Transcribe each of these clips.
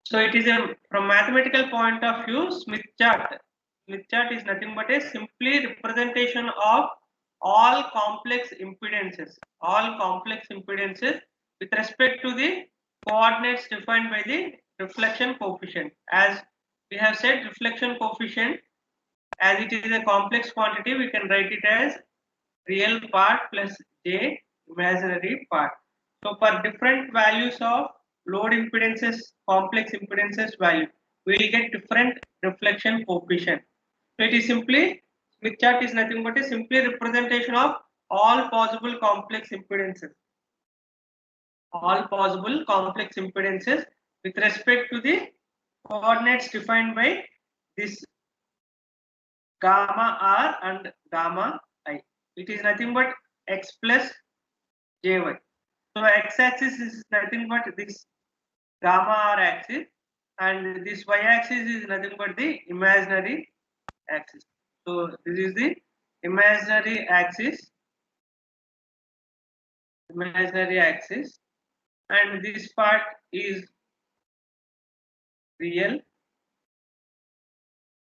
So it is a, from mathematical point of view, Smith chart. Smith chart is nothing but a simply representation of all complex impedances. All complex impedances with respect to the coordinates defined by the reflection coefficient. As we have said, reflection coefficient, as it is a complex quantity, we can write it as real part plus j imaginary part. So for different values of load impedances, complex impedances value, we will get different reflection coefficient. So it is simply, Smith chart is nothing but a simply representation of all possible complex impedances. All possible complex impedances with respect to the coordinates defined by this gamma r and gamma I. It is nothing but x plus jy. So x-axis is nothing but this gamma r axis, and this y-axis is nothing but the imaginary axis. So this is the imaginary axis, and this part is real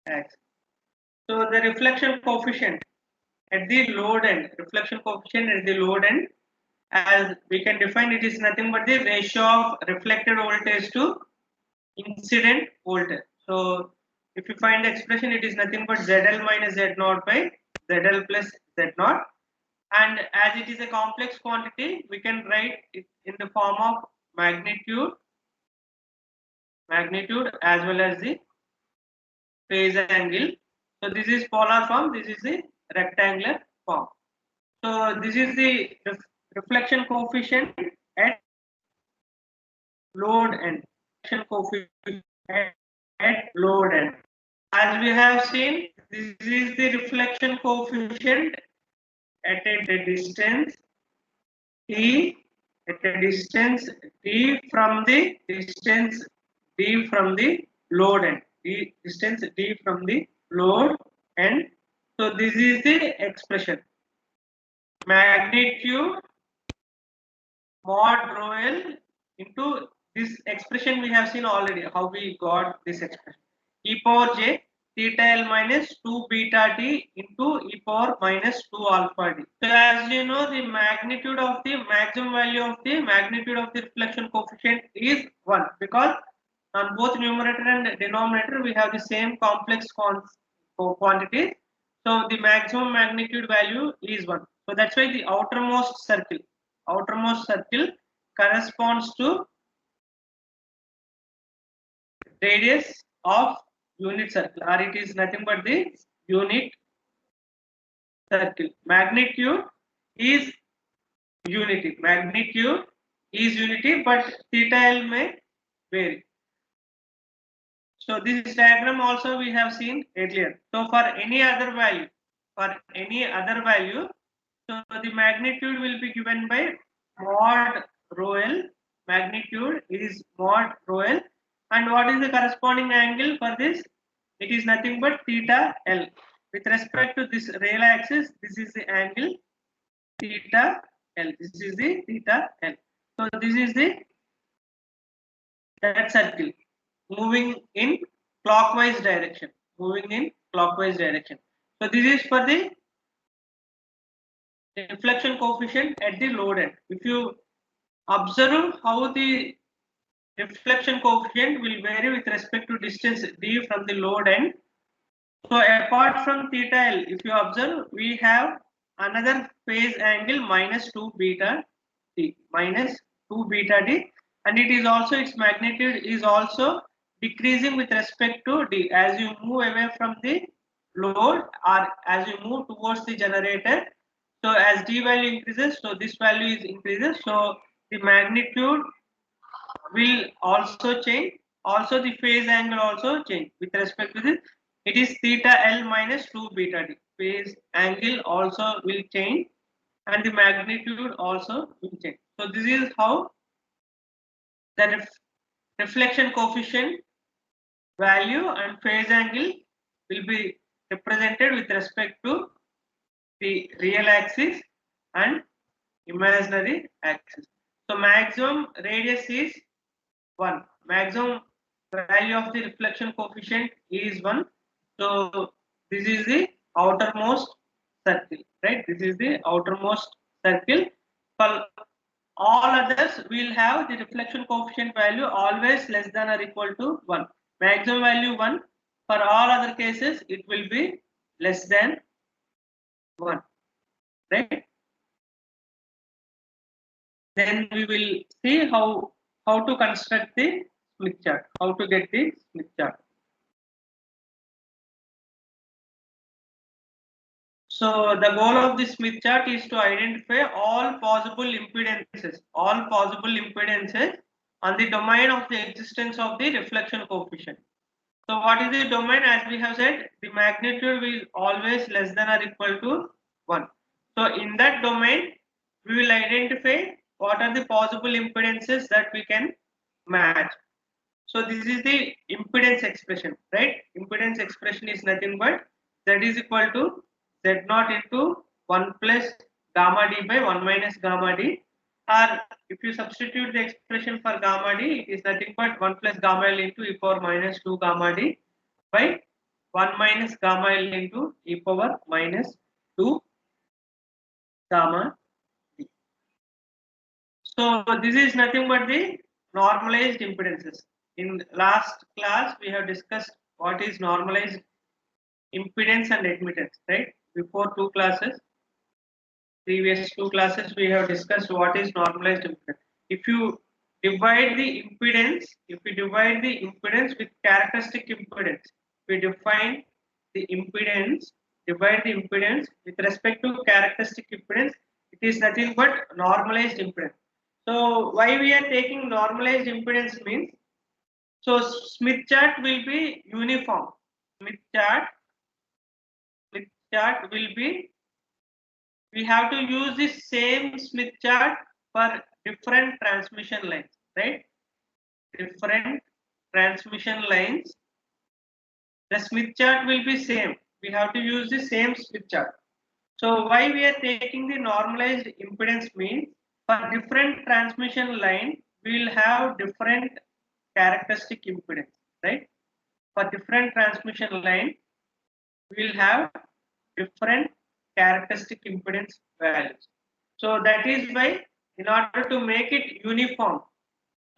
axis. So the reflection coefficient at the load end, as we can define, it is nothing but the ratio of reflected voltage to incident voltage. So if you find the expression, it is nothing but ZL minus Z0 by ZL plus Z0. And as it is a complex quantity, we can write it in the form of magnitude as well as the phase angle. So this is polar form, this is the rectangular form. So this is the reflection coefficient at load end. Reflection coefficient at load end. As we have seen, this is the reflection coefficient at a distance t, from the load end. Distance d from the load end. So this is the expression. Magnitude mod rho L into this expression we have seen already, how we got this expression. E power j theta L minus 2 beta d into e power minus 2 alpha d. So as you know, the magnitude of the maximum value of the magnitude of the reflection coefficient is 1, because on both numerator and denominator we have the same complex quantity. So the maximum magnitude value is 1. So that's why the outermost circle corresponds to radius of unit circle, or it is nothing but the unit circle. Magnitude is unity, but theta L may vary. So this diagram also we have seen earlier. So for any other value, so the magnitude will be given by mod rho L. Magnitude is mod rho L. And what is the corresponding angle for this? It is nothing but theta L. With respect to this real axis, this is the angle theta L. This is the theta L. So this is that circle moving in clockwise direction. So this is for the reflection coefficient at the load end. If you observe how the reflection coefficient will vary with respect to distance d from the load end. So apart from theta L, if you observe, we have another phase angle minus 2 beta d, and it is also, its magnitude is also decreasing with respect to d as you move away from the load or as you move towards the generator. So as d value increases, so this value is increases. So the magnitude will also change. Also the phase angle also change with respect to this. It is theta L minus 2 beta d. Phase angle also will change and the magnitude also will change. So this is how the reflection coefficient value and phase angle will be represented with respect to the real axis and imaginary axis. So maximum radius is 1. Maximum value of the reflection coefficient is 1. So this is the outermost circle, right? This is the outermost circle. For all others, we will have the reflection coefficient value always less than or equal to 1. Maximum value 1. For all other cases, it will be less than 1, right? Then we will see how to construct the Smith chart, how to get the Smith chart. So the goal of this Smith chart is to identify all possible impedances on the domain of the existence of the reflection coefficient. So what is the domain? As we have said, the magnitude will always less than or equal to 1. So in that domain, we will identify what are the possible impedances that we can match. So this is the impedance expression, right? Impedance expression is nothing but Z is equal to Z naught into 1 plus gamma D by 1 minus gamma D. Or if you substitute the expression for gamma D, it is nothing but 1 plus gamma L into e power minus 2 gamma D by 1 minus gamma L into e power minus 2 gamma D. So this is nothing but the normalized impedances. In last class, we have discussed what is normalized impedance and admittance, right? Before previous two classes, we have discussed what is normalized impedance. If you divide the impedance with characteristic impedance, we define the impedance, divide the impedance with respect to characteristic impedance, it is nothing but normalized impedance. So why we are taking normalized impedance means, so Smith chart will be uniform. Smith chart will be, we have to use the same Smith chart for different transmission lines, right? Different transmission lines. The Smith chart will be same. We have to use the same Smith chart. So why we are taking the normalized impedance means, for different transmission line, we will have different characteristic impedance, right? For different transmission line, we will have different characteristic impedance values. So that is why, in order to make it uniform,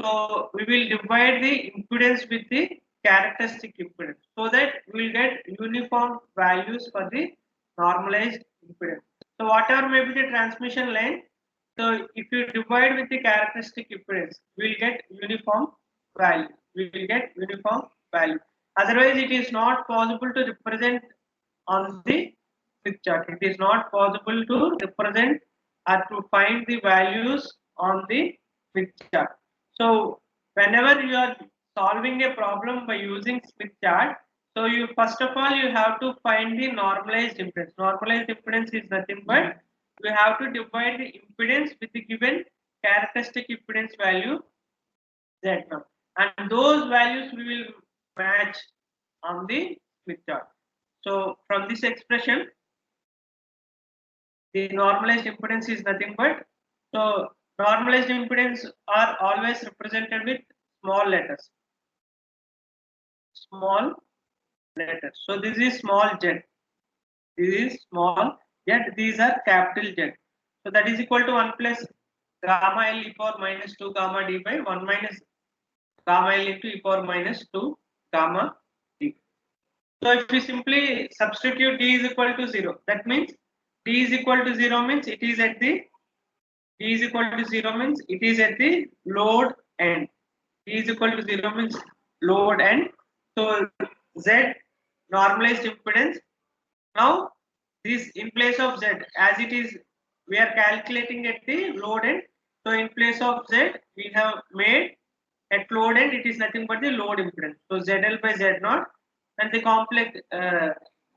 so we will divide the impedance with the characteristic impedance, so that we will get uniform values for the normalized impedance. So whatever may be the transmission line, so if you divide with the characteristic impedance, we will get uniform value. We will get uniform value. Otherwise, it is not possible to represent on the Smith chart. It is not possible to represent or to find the values on the Smith chart. So whenever you are solving a problem by using Smith chart, so you first of all you have to find the normalized impedance. Normalized impedance is nothing but you have to divide the impedance with the given characteristic impedance value Z0, and those values we will match on the Smith chart. So from this expression, the normalized impedance is nothing but, so normalized impedance are always represented with small letters. Small letters. So this is small z. This is small z. These are capital Z. So that is equal to 1 plus gamma L e power minus 2 gamma D by 1 minus gamma L into e power minus 2 gamma D. So if we simply substitute D is equal to 0, that means D is equal to 0 means it is at the D is equal to 0 means it is at the load end. D is equal to 0 means load end. So Z normalized impedance. Now this in place of Z, as it is, we are calculating at the load end. So in place of Z, we have made at load end, it is nothing but the load impedance. So ZL by Z0, and the complex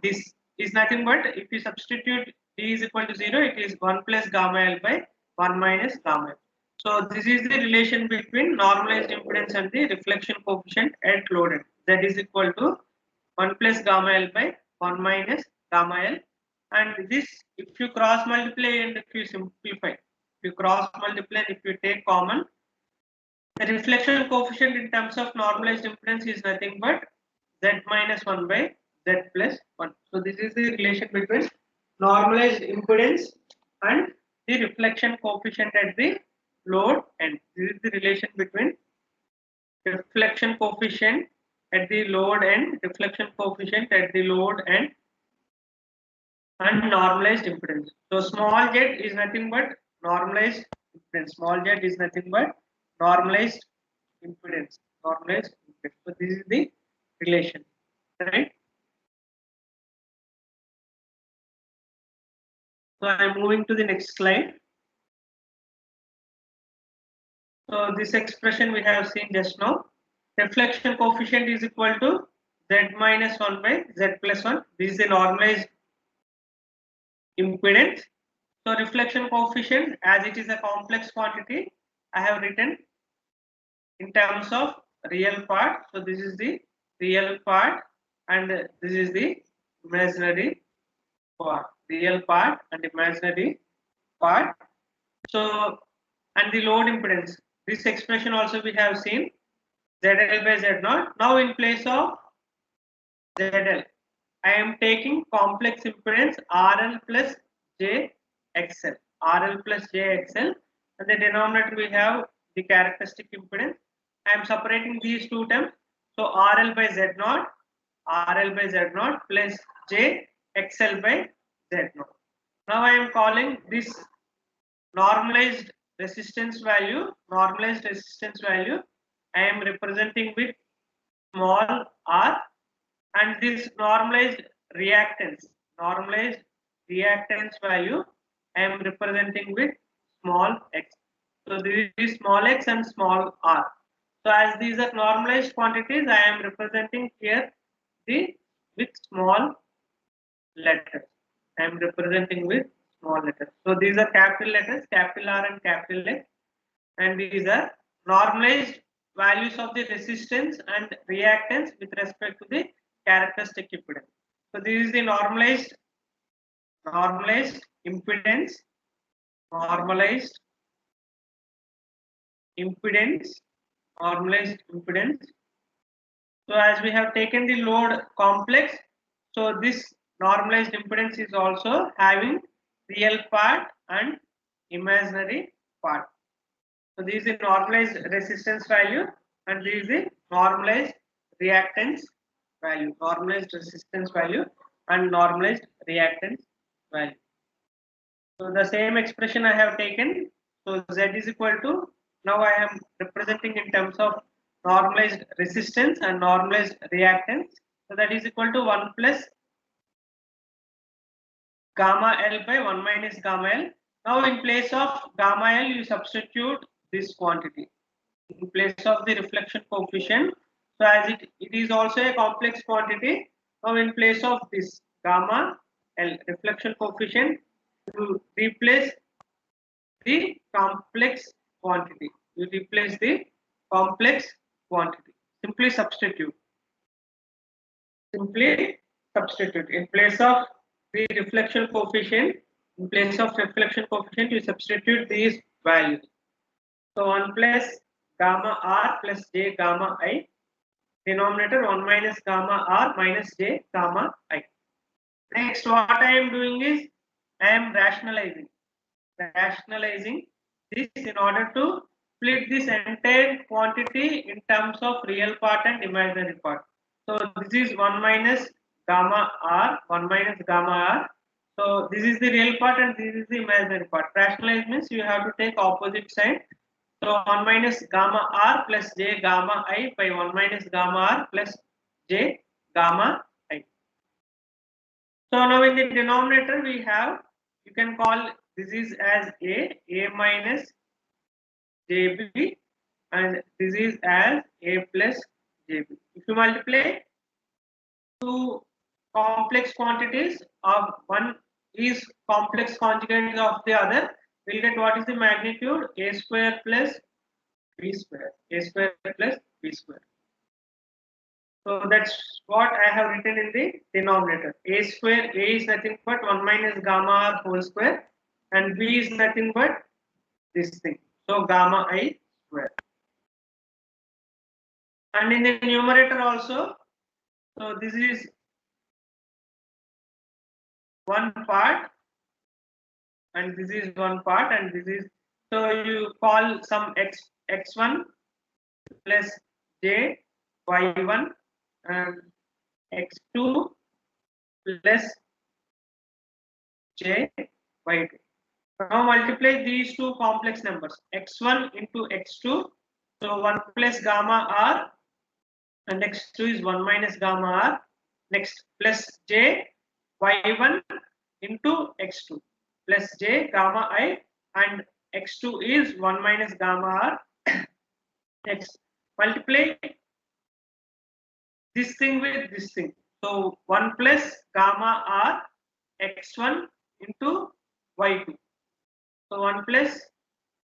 this is nothing but, if you substitute D is equal to 0, it is 1 plus gamma L by 1 minus gamma L. So this is the relation between normalized impedance and the reflection coefficient at load end. Z is equal to 1 plus gamma L by 1 minus gamma L. And this, if you cross multiply and if you simplify, if you cross multiply, if you take common, The reflection coefficient in terms of normalized impedance is nothing but Z minus 1 by Z plus 1. So this is the relation between normalized impedance and the reflection coefficient at the load end. This is the relation between reflection coefficient at the load end, reflection coefficient at the load end, and normalized impedance. So small z is nothing but normalized impedance. Small z is nothing but normalized impedance. Normalized impedance. So this is the relation, right? So I am moving to the next slide. So this expression we have seen just now. Reflection coefficient is equal to Z minus 1 by Z plus 1. This is the normalized impedance. So reflection coefficient, as it is a complex quantity, I have written in terms of real part. So this is the real part and this is the imaginary part. Real part and imaginary part. So, and the load impedance. This expression also we have seen ZL by Z0. Now in place of ZL, I am taking complex impedance RL plus JXL. RL plus JXL, and the denominator we have the characteristic impedance. I am separating these two terms. So RL by Z0, RL by Z0 plus JXL by Z0. Now I am calling this normalized resistance value. Normalized resistance value I am representing with small r, and this normalized reactance value I am representing with small x. So this is small x and small r. So as these are normalized quantities, I am representing here the with small letters. I am representing with small letters. So these are capital letters, capital R and capital X, and these are normalized values of the resistance and reactance with respect to the characteristic impedance. So this is the normalized impedance, normalized impedance, normalized impedance. So as we have taken the load complex, so this normalized impedance is also having real part and imaginary part. So this is the normalized resistance value and this is the normalized reactance value, normalized resistance value and normalized reactance value. So the same expression I have taken. So Z is equal to, now I am representing in terms of normalized resistance and normalized reactance. So that is equal to 1 plus gamma L by 1 minus gamma L. Now in place of gamma L, you substitute this quantity in place of the reflection coefficient. So as it is also a complex quantity, now in place of this gamma L reflection coefficient, you replace the complex quantity. You replace the complex quantity. Simply substitute. Simply substitute. In place of the reflection coefficient, in place of reflection coefficient, you substitute these values. So 1 plus gamma R plus J gamma I. Denominator 1 minus gamma R minus J gamma I. Next, what I am doing is I am rationalizing this in order to split this entire quantity in terms of real part and imaginary part. So this is 1 minus gamma R, 1 minus gamma R. So this is the real part and this is the imaginary part. Rationalize means you have to take opposite side. So 1 minus gamma R plus J gamma I by 1 minus gamma R plus J gamma I. So now in the denominator we have, you can call this is as A minus JB, and this is as A plus JB. If you multiply two complex quantities of one is complex conjugate of the other, we'll get what is the magnitude A square plus B square. A square plus B square. So that's what I have written in the denominator. A square, A is nothing but 1 minus gamma R whole square, and B is nothing but this thing. So gamma I square. And in the numerator also, so this is one part and this is one part and this is, so you call some x1 plus j y1 and x2 plus j y2. Now multiply these two complex numbers x1 into x2, so 1 plus gamma r and x2 is 1 minus gamma r. Next plus j y1 into x2 plus j gamma I, and x2 is 1 minus gamma r. Next multiply this thing with this thing, so 1 plus gamma r x1 into y2, so 1 plus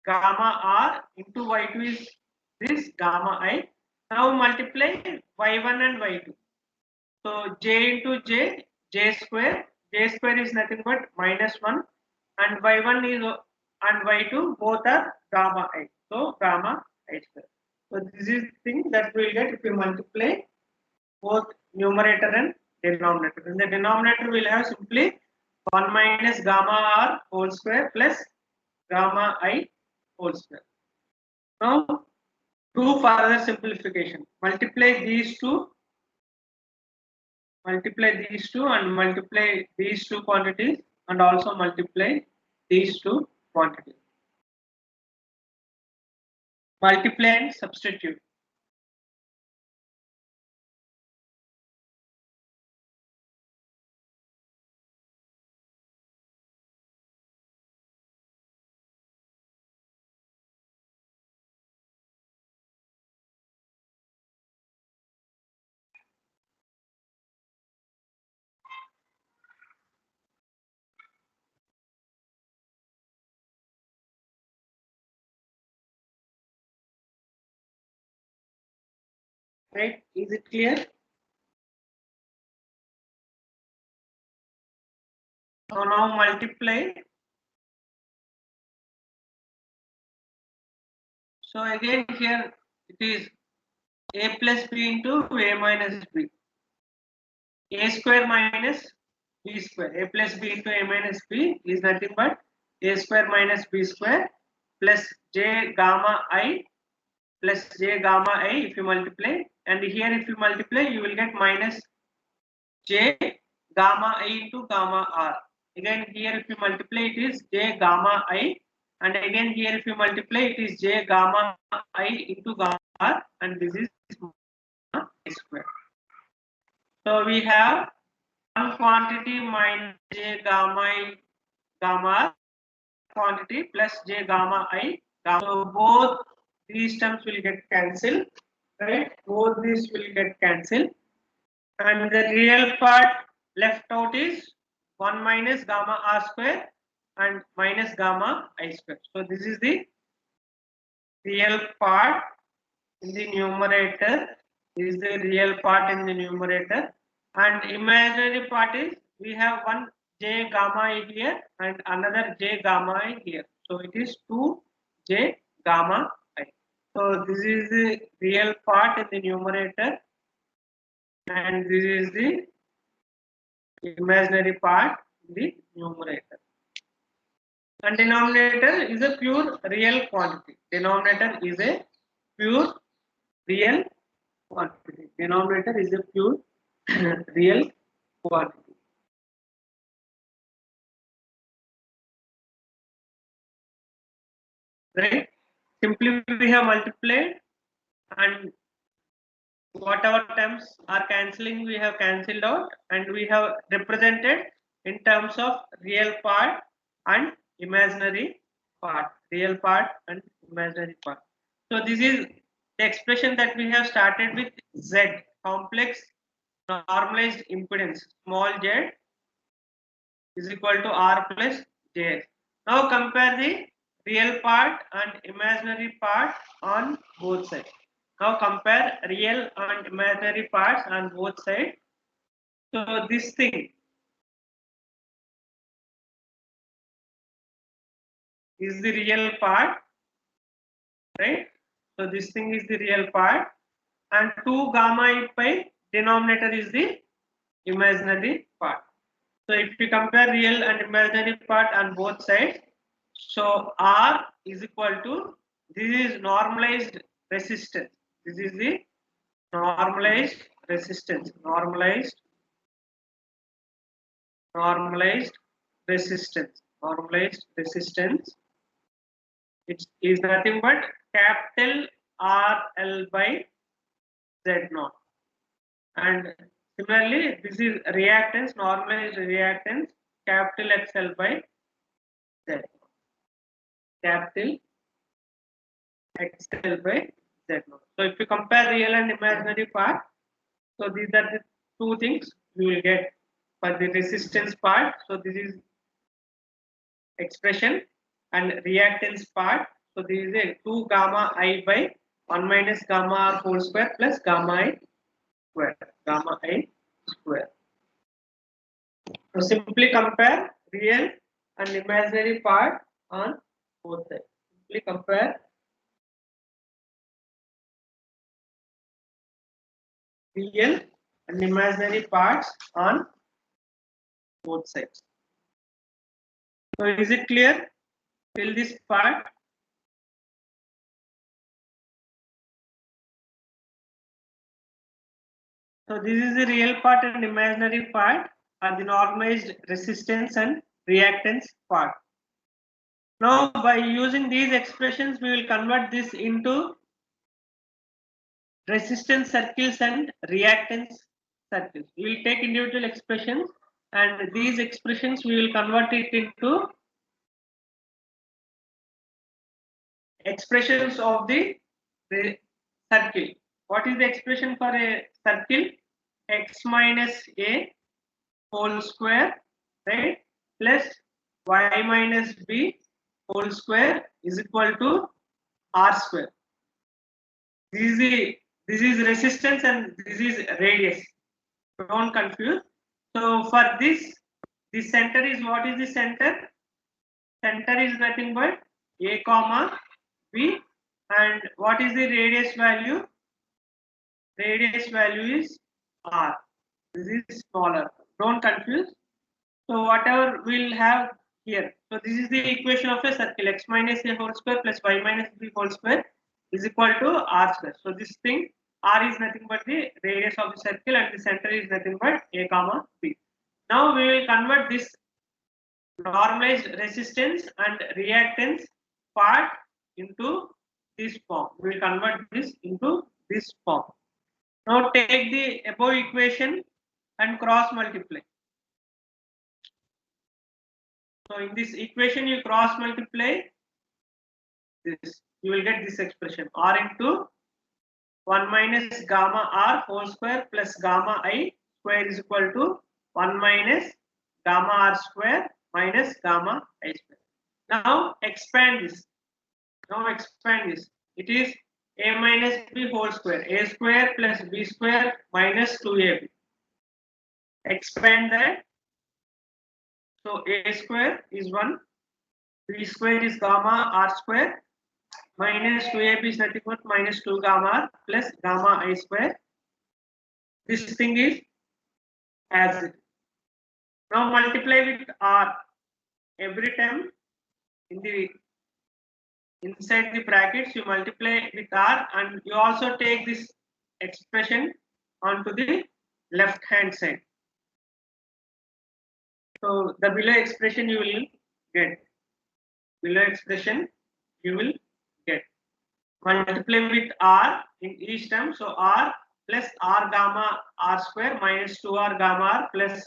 gamma r into y2 is this gamma I. Now multiply y1 and y2, so j into j square, is nothing but -1, and y1 is and y2 both are gamma I, so gamma I square. So this is the thing that we will get if we multiply both numerator and denominator. In the denominator we will have simply 1 minus gamma r whole square plus gamma I whole square. Now do further simplification. Multiply these two and multiply these two quantities and also multiply these two quantities. Multiply and substitute. Right? Is it clear? So now multiply. So again here it is a plus b into a minus b. A square minus b square. A plus b into a minus b is nothing but a square minus b square plus j gamma I plus j gamma I if you multiply, and here if you multiply you will get minus j gamma I into gamma r. Again here if you multiply it is j gamma I, and again here if you multiply it is j gamma I into gamma r, and this is gamma I square. So we have one quantity minus j gamma I gamma r quantity plus j gamma I gamma. So both these terms will get cancelled, right? Both these will get cancelled, and the real part left out is 1 minus gamma r square and minus gamma I square. So this is the real part in the numerator. This is the real part in the numerator, and imaginary part is we have one j gamma I here and another j gamma I here. So it is 2 j gamma I. So this is the real part in the numerator, and this is the imaginary part in the numerator. And denominator is a pure real quantity. Denominator is a pure real quantity. Denominator is a pure real quantity. Right? Simply we have multiplied, and whatever terms are cancelling we have cancelled out, and we have represented in terms of real part and imaginary part. Real part and imaginary part. So this is the expression that we have started with Z, complex normalized impedance, small z is equal to R plus Js. Now compare the real part and imaginary part on both sides. Now compare real and imaginary parts on both sides. So this thing is the real part, right? So this thing is the real part, and 2 gamma I by denominator is the imaginary part. So if you compare real and imaginary part on both sides, so R is equal to, this is normalized resistance. This is the normalized resistance. Normalized resistance. Normalized resistance. It is nothing but capital RL by Z naught. And similarly, this is reactance, normalized reactance, capital XL by Z. Capital XL by Z naught. So if you compare real and imaginary part, so these are the two things you will get for the resistance part. So this is expression, and reactance part. So this is a 2 gamma I by 1 minus gamma R whole square plus gamma I square. Gamma I square. So simply compare real and imaginary part on both sides. Simply compare real and imaginary parts on both sides. So is it clear till this part? So this is the real part and imaginary part are the normalized resistance and reactance part. Now by using these expressions, we will convert this into resistance circles and reactance circles. We will take individual expressions, and these expressions we will convert it into expressions of the circle. What is the expression for a circle? X minus a whole square, right, plus y minus b whole square is equal to r square. This is resistance and this is radius. Don't confuse. So for this center is, what is the center? Center is nothing but a comma b, and what is the radius value? Radius value is r. This is smaller. Don't confuse. So whatever we'll have here. So this is the equation of a circle. X minus a whole square plus y minus b whole square is equal to r square. So this thing, r is nothing but the radius of the circle and the center is nothing but a comma b. Now we will convert this normalized resistance and reactance part into this form. We will convert this into this form. Now take the above equation and cross multiply. So in this equation you cross multiply this, you will get this expression, r into 1 minus gamma r whole square plus gamma I square is equal to 1 minus gamma r square minus gamma I square. Now expand this. It is a minus b whole square, a square plus b square minus 2ab. Expand that. So a square is 1, b square is gamma r square, minus 2ab is nothing but minus 2 gamma r plus gamma I square. This thing is as it. Now multiply with r. Every time in the inside the brackets you multiply with r, and you also take this expression onto the left hand side. So the below expression you will get. Below expression you will get. Multiply with r in each term. So r plus r gamma r square minus 2r gamma r plus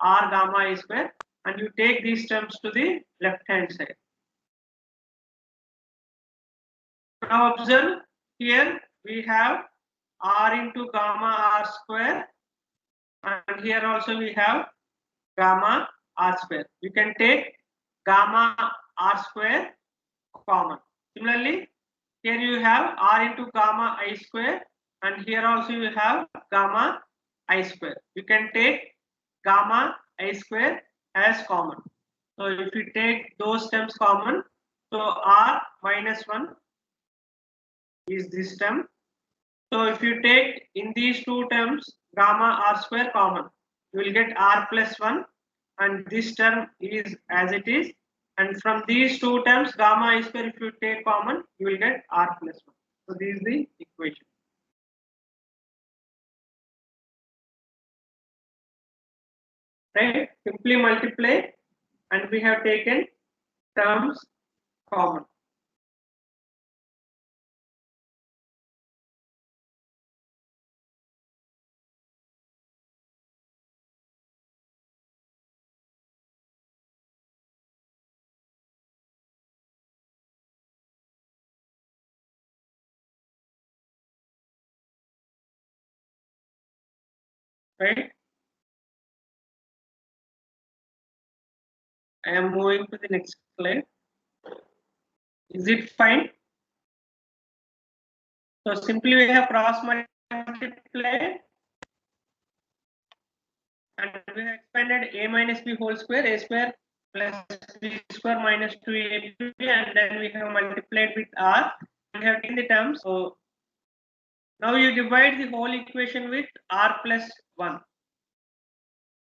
r gamma I square, and you take these terms to the left hand side. Now observe here we have r into gamma r square, and here also we have gamma r square. You can take gamma r square common. Similarly, here you have r into gamma I square, and here also you have gamma I square. You can take gamma I square as common. So if you take those terms common, so r minus 1 is this term. So if you take in these two terms gamma r square common, you will get r plus 1, and this term is as it is, and from these two terms gamma I square if you take common, you will get r plus 1. So this is the equation. Right? Simply multiply, and we have taken terms common. Right? I am moving to the next slide. Is it fine? So simply we have cross multiply, and we have expanded a minus b whole square, a square plus b square minus 2ab, and then we have multiplied with r. We have taken the terms. So now you divide the whole equation with r plus 1.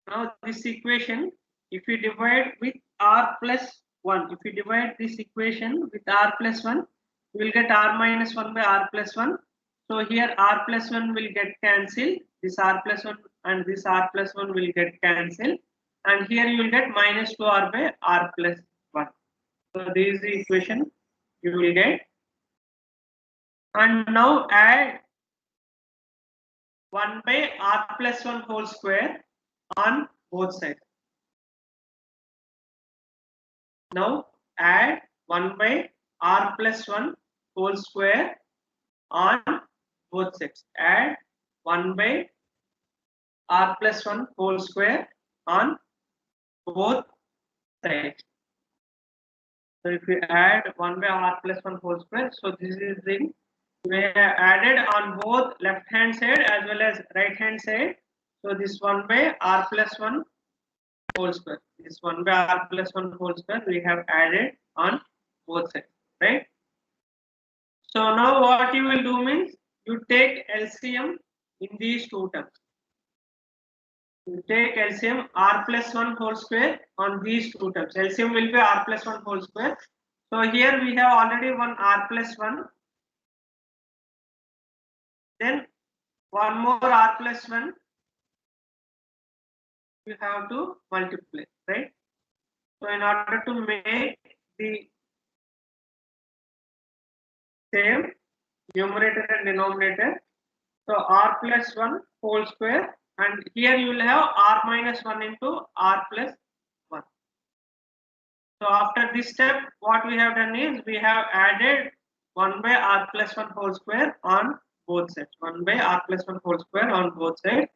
Now this equation, if you divide with r plus 1, if you divide this equation with r plus 1, you will get r minus 1 by r plus 1. So here r plus 1 will get cancelled, this r plus 1 and this r plus 1 will get cancelled, and here you will get minus 2r by r plus 1. So this is the equation you will get. And now add 1 by r plus 1 whole square on both sides. Now add 1 by r plus 1 whole square on both sides. Add 1 by r plus 1 whole square on both sides. So if you add 1 by r plus 1 whole square, so this is the we have added on both left hand side as well as right hand side. So this 1 by r plus 1 whole square, this 1 by r plus 1 whole square we have added on both sides, right? So now what you will do means you take LCM in these two terms. You take LCM r plus 1 whole square on these two terms. LCM will be r plus 1 whole square. So here we have already one r plus 1. Then one more r plus 1. You have to multiply, right? So in order to make the same numerator and denominator, so r plus 1 whole square, and here you will have r minus 1 into r plus 1. So after this step, what we have done is we have added 1 by r plus 1 whole square on both sides. 1 by r plus 1 whole square on both sides.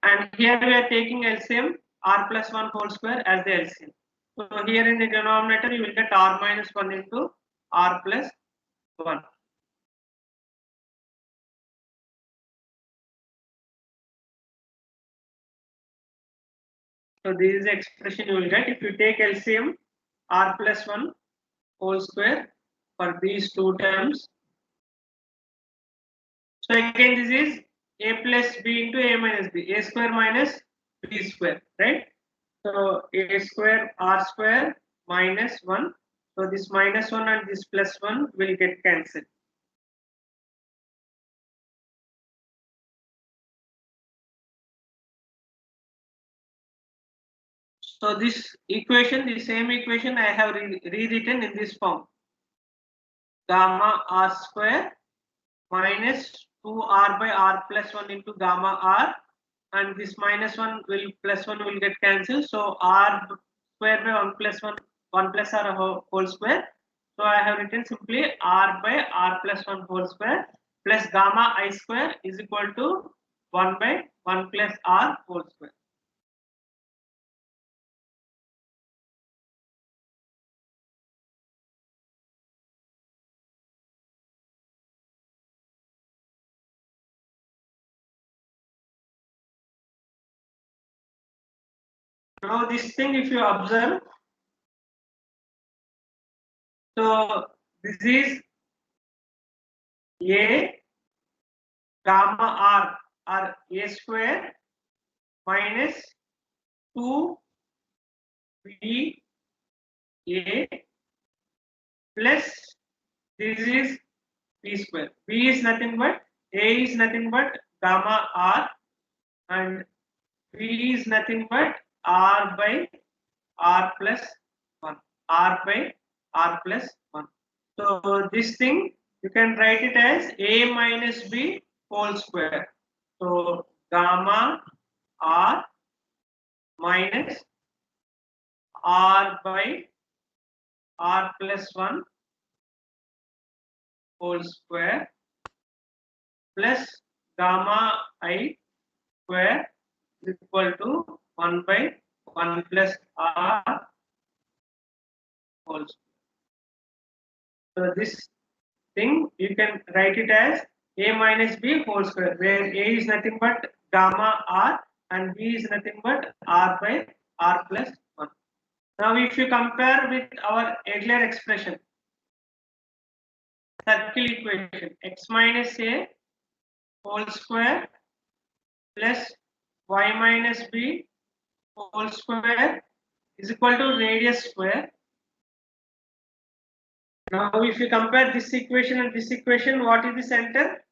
And here we are taking LCM r plus 1 whole square as the LCM. So here in the denominator, you will get r minus 1 into r plus 1. So this is the expression you will get if you take LCM r plus 1 whole square for these two terms. So again, this is a plus b into a minus b, a square minus b square, right? So a square r square minus 1. So this minus 1 and this plus 1 will get cancelled. So this equation, the same equation I have rewritten in this form. Gamma r square minus 2r by r plus 1 into gamma r, and this minus 1 will plus 1 will get cancelled. So r square by 1 plus 1, 1 plus r whole square. So I have written simply r by r plus 1 whole square plus gamma I square is equal to 1 by 1 plus r whole square. Now this thing if you observe, so this is A, gamma r are a square minus 2 b a plus this is b square. B is nothing but a is nothing but gamma r and b is nothing but r by r plus 1. R by r plus 1. So this thing you can write it as a minus b whole square. So gamma r minus r by r plus 1 whole square plus gamma I square is equal to 1 by 1 plus r whole square. So this thing you can write it as a minus b whole square, where a is nothing but gamma r and b is nothing but r by r plus 1. Now if you compare with our earlier expression, circle equation, x minus a whole square plus y minus b whole square is equal to radius square. Now if you compare this equation and this equation, what is the center?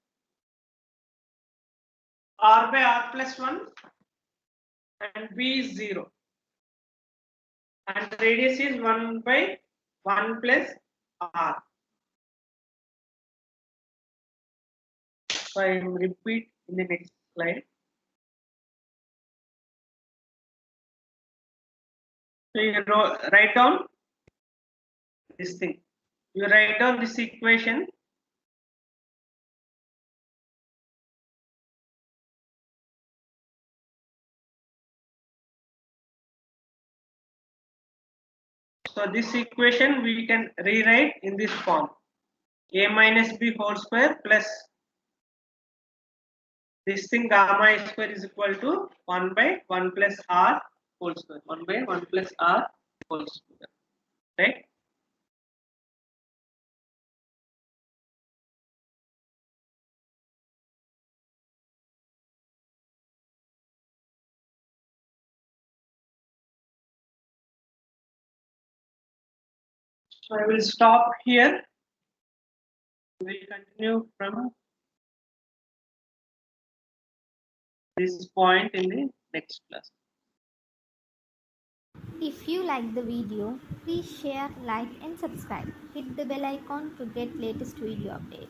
R by r plus 1 and b is 0 and radius is 1 by 1 plus r. So I will repeat in the next slide. So you write down this thing. You write down this equation. So this equation we can rewrite in this form: a minus b whole square plus this thing gamma square is equal to 1 by 1 plus r whole square. 1 by 1 plus r whole square. Right? So I will stop here. We will continue from this point in the next class. If you like the video, please share, like and subscribe. Hit the bell icon to get latest video updates.